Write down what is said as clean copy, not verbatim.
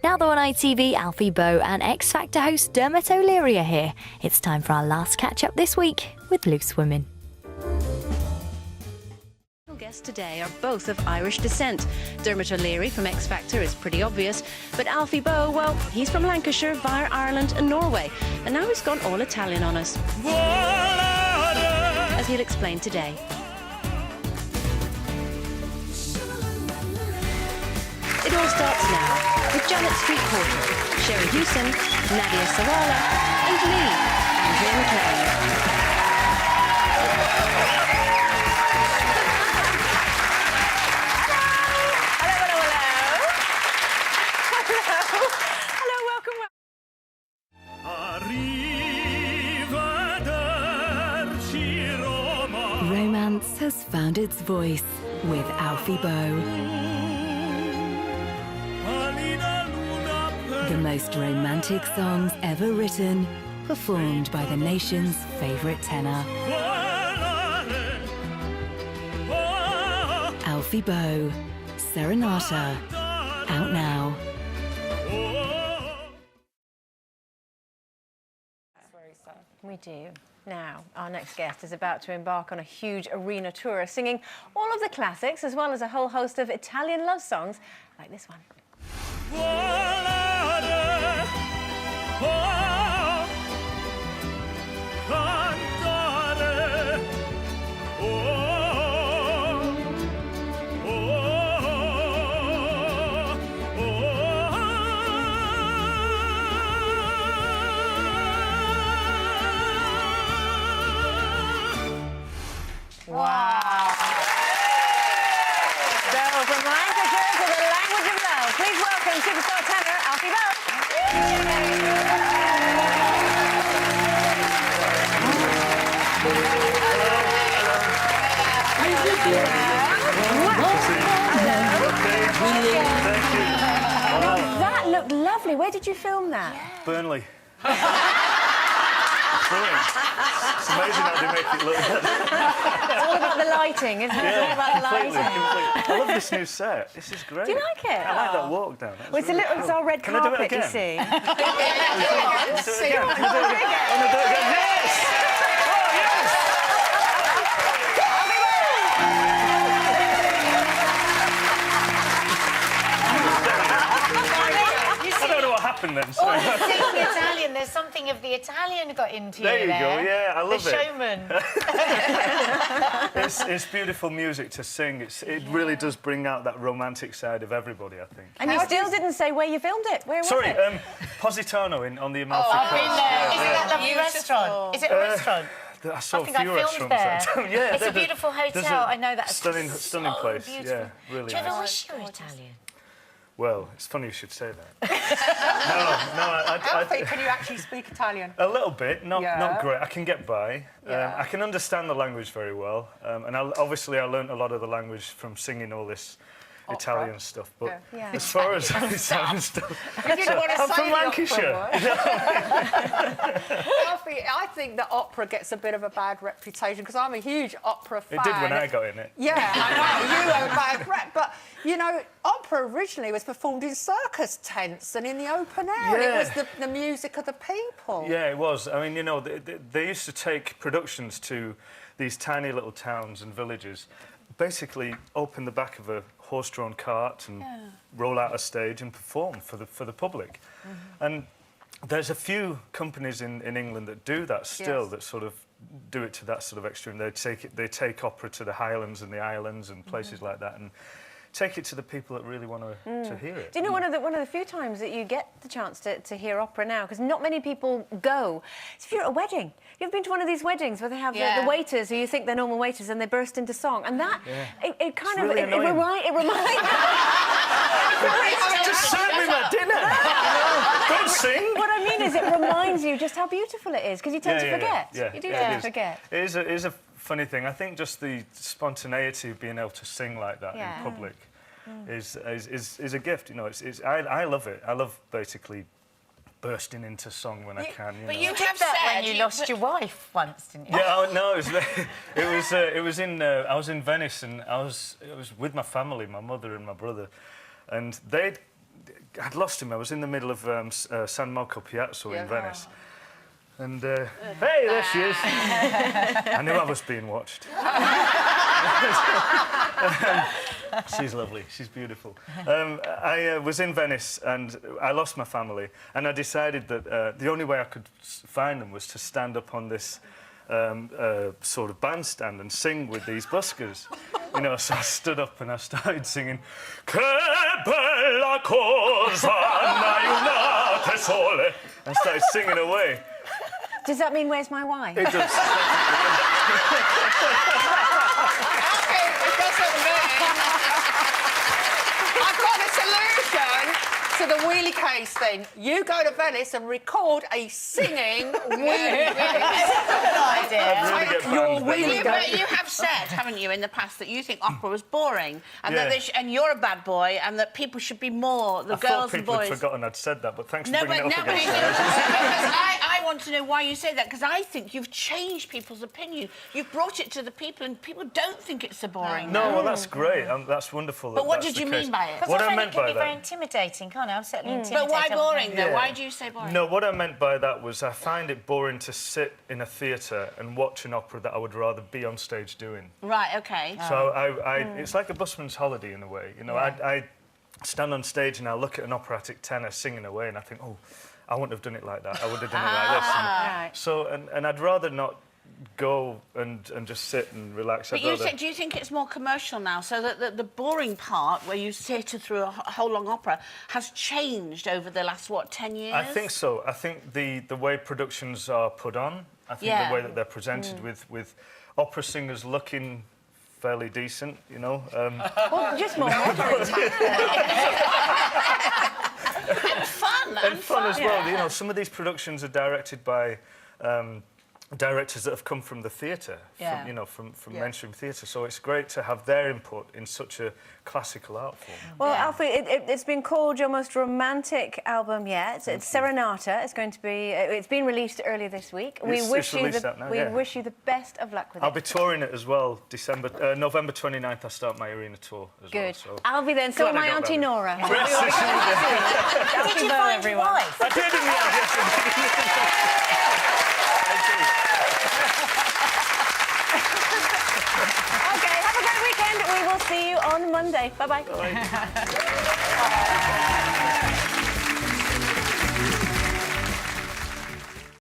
Now though on ITV, Alfie Boe and X Factor host Dermot O'Leary are here. It's time for our last catch-up this week with Loose Women. Guests today are both of Irish descent. Dermot O'Leary from X Factor is pretty obvious, but Alfie Boe, well, he's from Lancashire via Ireland and Norway, and now he's gone all Italian on us, as he'll explain today. It all starts now with Janet Street Porter, Sherry Hewson, Nadia Sawala, and me, Andrea McLean. Romance has found its voice with Alfie Boe. The most romantic songs ever written, performed by the nation's favourite tenor. Alfie Boe, Serenata, out now. We do. Now, our next guest is about to embark on a huge arena tour, singing all of the classics, as well as a whole host of Italian love songs, like this one. Wow. So, from Lancashire to the language of love, please welcome superstar tenor Alfie Boe. That looked lovely. Where did you film that? Yeah. Burnley. Brilliant. It's amazing how they make it look better. It's all about the lighting, isn't it? Yeah, it's all about the lighting. Completely. I love this new set. This is great. Do you like it? I like that walk down. Well, it's, really it's our red Can I do it carpet, again? you see. Can I do it again? Can I do it again? Yes! Oh, yes! I don't know what happened then. Sorry. Oh, you sing Italian. There's something of the Italian got into you there. You go. Yeah, I love the it. showman. It's beautiful music to sing. It really does bring out that romantic side of everybody, I think. And you still didn't say where you filmed it. Where was Sorry, it? Positano on the Amalfi I've Coast. been there. Yeah, Is it that lovely restaurant? Is it a restaurant? I saw I think I a few filmed restaurants. there. Yeah, it's a beautiful hotel. I know that. Stunning so place. Beautiful. Yeah, really. Do you ever nice. wish you were Italian? Well, it's funny you should say that. Alfie, can you actually speak Italian? A little bit, not great. I can get by. Yeah. I can understand the language very well, and obviously I learnt a lot of the language from singing all this Italian stuff. But as far as Italian stuff, You didn't want to I'm say from the Lancashire. Alfie, I think that opera gets a bit of a bad reputation because I'm a huge opera fan. It did when I got in it. Yeah, I know, you have a bad rep, but, you know, opera originally was performed in circus tents and in the open air. And it was the music of the people. Yeah, it was. I mean, you know, they used to take productions to these tiny little towns and villages, basically open the back of a horse-drawn cart and roll out a stage and perform for the public. And there's a few companies in England that do that still, that sort of do it to that sort of extreme. They take opera to the Highlands and the Islands and places like that, and take it to the people that really want to hear it. Do you know one of the few times that you get the chance to hear opera now, because not many people go, is if you're at a wedding. You've been to one of these weddings where they have the waiters who you think they're normal waiters and they burst into song, and that it kind of really it reminds. Just serve me my dinner. Don't sing. What I mean is, it reminds you just how beautiful it is, because you tend to forget. Yeah, you do tend to forget. It is a funny thing. I think just the spontaneity of being able to sing like that in public is a gift. You know, I love it. I love basically bursting into song when I can. But know. you did that when you lost your wife once, didn't you? Yeah, no, it was in I was in Venice, and I was with my family, my mother and my brother, and they'd I'd lost him. I was in the middle of San Marco Piazza in Venice. And, hey, there she is. I knew I was being watched. She's lovely. She's beautiful. I was in Venice and I lost my family. And I decided that the only way I could find them was to stand up on this sort of bandstand and sing with these buskers. You know, so I stood up and I started singing Che bella cosa n'aiutate sole. I started singing away. Does that mean where's my wife? It does. It doesn't mean. I've got a solution to the wheelie case thing. You go to Venice and record a singing wheelie case. Your wheelie But case. you have said, haven't you, in the past that you think opera was boring and that and you're a bad boy and that people should be more the I girls thought and people boys. had forgotten I'd said that, but thanks No, for bringing but it up no, again. because I want to know why you say that, because I think you've changed people's opinion. You've brought it to the people, and people don't think it's so boring. No, well, that's great. That's wonderful. But what that's did you the case. mean by it? What I It meant can by be very that. intimidating, can't it? I'm certainly intimidated. But why boring, though? Yeah. Why do you say boring? No, what I meant by that was I find it boring to sit in a theatre and watch an opera that I would rather be on stage doing. Right, OK. So it's like a busman's holiday in a way. You know, I stand on stage and I look at an operatic tenor singing away and I think, oh, I wouldn't have done it like that. I would have done it like this. And so, and I'd rather not go and just sit and relax. But do you think it's more commercial now, so that the boring part, where you theatre through a whole long opera, has changed over the last, what, 10 years? I think so. I think the way productions are put on, I think the way that they're presented with opera singers looking fairly decent, you know. Well, just more moderate. And fun. As well. You know, some of these productions are directed by directors that have come from the theatre, from mainstream theatre. So it's great to have their input in such a classical art form. Well, Alfie, it's been called your most romantic album yet. It's Serenata. It's going to be. It's been released earlier this week. We wish you the best of luck with I'll it. be touring it as well. November 29th. I start my arena tour as well. Good. So. Alfie, then. So Glad I my got Auntie that. Nora. Did you find your wife? I did in the end, yes. Okay, have a great weekend. We will see you on Monday. Bye-bye. Bye.